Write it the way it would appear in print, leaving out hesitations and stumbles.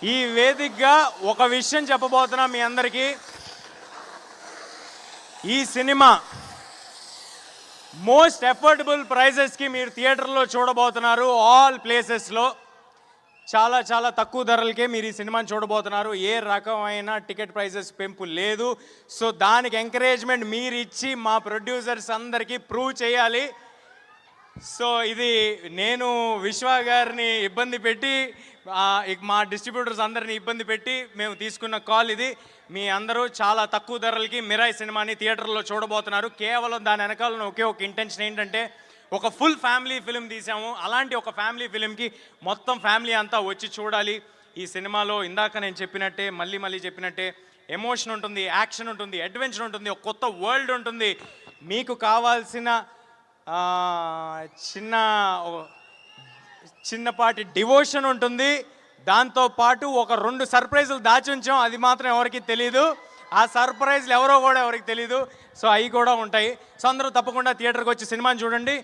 ఈ వేదికగా ఒక విషయం చెప్పబోతున్నా మీ అందరికీ. ఈ సినిమా మోస్ట్ అఫోర్డబుల్ ప్రైజెస్కి మీరు థియేటర్లో చూడబోతున్నారు. ఆల్ ప్లేసెస్లో చాలా చాలా తక్కువ ధరలకే మీరు ఈ సినిమాని చూడబోతున్నారు. ఏ రకమైన టికెట్ ప్రైజెస్ పెంపు లేదు. సో దానికి ఎంకరేజ్మెంట్ మీరు ఇచ్చి మా ప్రొడ్యూసర్స్ అందరికీ ప్రూవ్ చేయాలి. సో ఇది నేను విశ్వ గారిని ఇబ్బంది పెట్టి మా డిస్ట్రిబ్యూటర్స్ అందరిని ఇబ్బంది పెట్టి మేము తీసుకున్న కాల్ ఇది. మీ అందరూ చాలా తక్కువ ధరలకి మిరాయి సినిమాని థియేటర్లో చూడబోతున్నారు. కేవలం దాని వెనకాల ఒకే ఒక ఇంటెన్షన్ ఏంటంటే, ఒక ఫుల్ ఫ్యామిలీ ఫిలిం తీసాము. అలాంటి ఒక ఫ్యామిలీ ఫిలింకి మొత్తం ఫ్యామిలీ అంతా వచ్చి చూడాలి. ఈ సినిమాలో ఇందాక నేను చెప్పినట్టే, మళ్ళీ చెప్పినట్టే, ఎమోషన్ ఉంటుంది, యాక్షన్ ఉంటుంది, అడ్వెంచర్ ఉంటుంది, ఒక కొత్త వరల్డ్ ఉంటుంది. మీకు కావాల్సిన చిన్నపాటి డివోషన్ ఉంటుంది. దాంతోపాటు ఒక 2 సర్ప్రైజులు దాచి ఉంచాం, అది మాత్రం ఎవరికి తెలీదు. ఆ సర్ప్రైజ్లు ఎవరో కూడా ఎవరికి తెలీదు. సో అవి కూడా ఉంటాయి. సో అందరూ తప్పకుండా థియేటర్కి వచ్చి సినిమాని చూడండి.